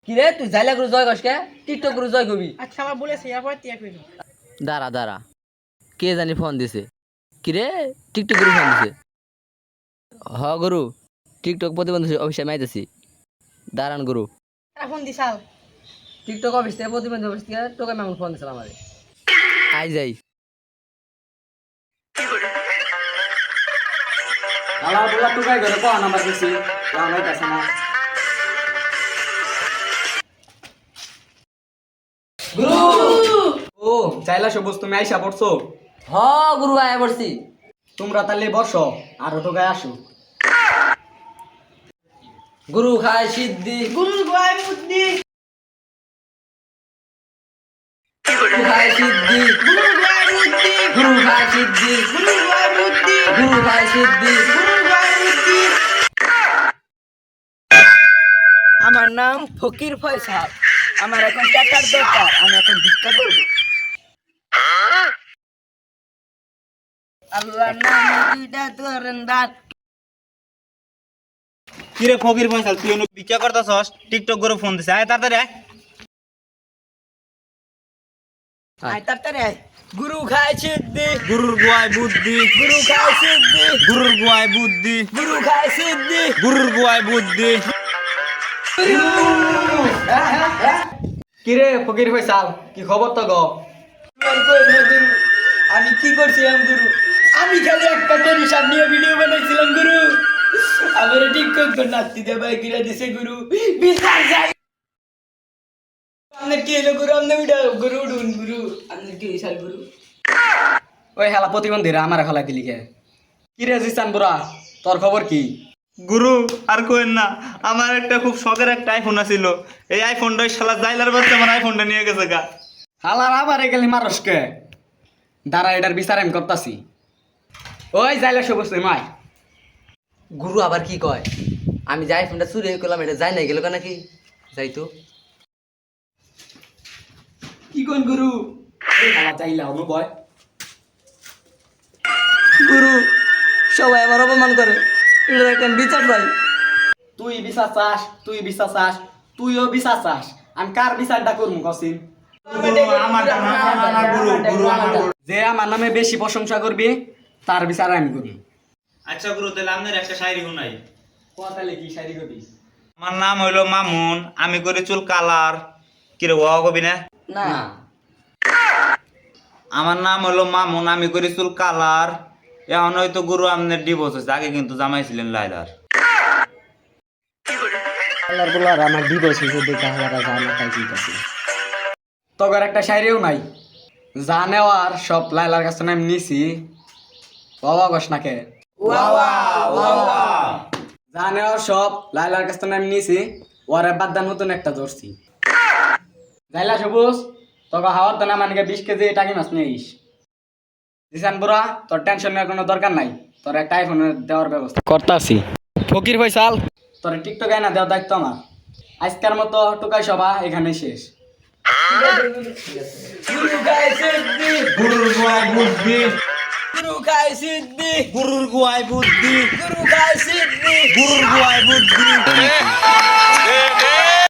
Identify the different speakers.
Speaker 1: কি রে তুই জাইলা গুরু জয় কসকে টিকটক গুরু জয় কবি
Speaker 2: আচ্ছা আমার বলেছে এরপর তিয়া কইলো
Speaker 1: দাঁড়া দাঁড়া কে জানি ফোন দিছে কি রে টিকটক গুরু ফোন দিছে হ গুরু টিকটক প্রতিবন্ধী অফিসে মাইতেছি দাঁড়ান গুরু
Speaker 2: এখন দিছাল
Speaker 1: টিকটক অফিস থেকে প্রতিবন্ধী অফিস থেকে তোকে মামুন ফোন দিছিলাম আমারে আই যাই
Speaker 3: আলা বলা তুই গায় ঘরে কোন নাম্বার দিছি আমার কাছে না গুরু ও চাইলা সবুজ তুমি আইসা পড়ছো
Speaker 1: হ গুরু আয়া পড়ছি
Speaker 3: তোমরা তাহলে বসো আর তো গায় আসো
Speaker 1: গুরু খায় সিদ্ধি
Speaker 2: গুরু গোয়াই মুদ্দি
Speaker 1: গুরু খায় সিদ্ধি
Speaker 2: গুরু গোয়াই মুদ্দি
Speaker 1: গুরু খায় সিদ্ধি
Speaker 2: গুরু গোয়াই মুদ্দি
Speaker 1: গুরু খায় সিদ্ধি
Speaker 2: গুরু গোয়াই মুদ্দি আমার নাম ফকির ফয়সাল আমার এখন টাকার দরকার আমি এখন ভিক্ষা করব আল্লাহর নামে দুইটা দোরন্দার
Speaker 4: কিরে ফকির ফয়সাল তুই অনু ভিক্ষা করতেছস টিকটক করে ফোন দিছে আয় তাড়াতাড়ি আয়
Speaker 2: আয় তাড়াতাড়ি আয় গুরু খায় সিদ্ধি
Speaker 4: গুরুর গুয়ায় বুদ্ধি
Speaker 2: গুরু খায় সিদ্ধি
Speaker 4: গুরুর গুয়ায় বুদ্ধি
Speaker 2: গুরু খায় সিদ্ধি
Speaker 4: গুরুর গুয়ায় বুদ্ধি
Speaker 3: কিরে ফকির ফয়সাল কি খবর তো গো
Speaker 2: আমি কি করছিলাম গুরু আমি খালি একটা টেনশন নিয়ে ভিডিও বানাইছিলাম গুরু আমার টিকটক করে নাচতে দে ভাই কিরা দিছে গুরু বিশাল যাই আপনার কি হলো গুরু আপনি ভিডিও গুরু উঠুন গুরু আপনার কি বিশাল গুরু
Speaker 3: ওই হেলা প্রতিবন্ধীরা আমার খেলা দিলি কে কিরে জিসান বুড়া তোর খবর কি
Speaker 4: গুরু আর কোয়েন না আমার একটা খুব শখের একটা আইফোন আছিল এই আইফোনটাই শালা জাইলার বাচ্চা আমার আইফোনটা নিয়ে গেছে গা
Speaker 3: হালার আবার গেলি মারসকে দাঁড়া এটার বিচার আমি করতাছি ওই যাইলে সবুজ তুই মাই
Speaker 1: গুরু আবার কি কয় আমি যাই ফোনটা চুরি হয়ে করলাম এটা যাই নাই গেল নাকি যাই তো
Speaker 3: কি কোন গুরু এই হালা চাইলা হলো বয়
Speaker 1: গুরু সবাই আমার অপমান করে এটার একটা বিচার চাই
Speaker 3: তুই বিচার চাস তুইও বিচার চাস আমি কার বিচারটা করবো কসিম
Speaker 4: গুরু গুরু আমার
Speaker 3: যে আমার নামে বেশি প্রশংসা করবি তার বিচার আমি করি
Speaker 4: আচ্ছা গুরু তাহলে আপনার একটা শায়রি শুনাই
Speaker 3: তাহলে কি শাড়ি করবি
Speaker 4: আমার নাম হইলো মামুন আমি করি চুল কালার কিরে ও কবি না
Speaker 1: না
Speaker 4: আমার নাম হলো মামুন আমি করি চুল কালার এখন হয়তো গুরু আপনার ডিভোর্স হয়েছে আগে কিন্তু জামাইছিলেন লাইলার
Speaker 3: আল্লাহর বলার আমার ডিভোর্স হয়েছে দেখা হালারা জানা তাই চিন্তাছি তগর একটা শায়রিও নাই যা নেওয়ার সব লাইলার কাছে আমি নিছি বাবা কস নাকে যা নেওয়ার সব লাইলার কাছে আমি নিছি ওরে বাদ দান নতুন একটা ধরছি যাইলা সবুজ তোকে হাওয়ার দানা মানে 20 কেজি টাকি মাছ নিয়ে আইস জিসান বুড়া তোর টেনশন নেওয়ার কোনো দরকার নাই তোর একটা আইফোন দেওয়ার ব্যবস্থা করতাছি ফকির ফয়সাল তোর টিকটক না দেওয়ার দায়িত্ব আমার আজকের মতো টুকাই সভা এখানে শেষ
Speaker 2: গুরু খায় সিদ্ধি
Speaker 4: গুরুর গুয়ায় বুদ্ধি
Speaker 2: গুরু খায় সিদ্ধি
Speaker 4: গুরুর গুয়ায় বুদ্ধি
Speaker 2: গুরু খায় সিদ্ধি
Speaker 4: গুরুর গুয়ায় বুদ্ধি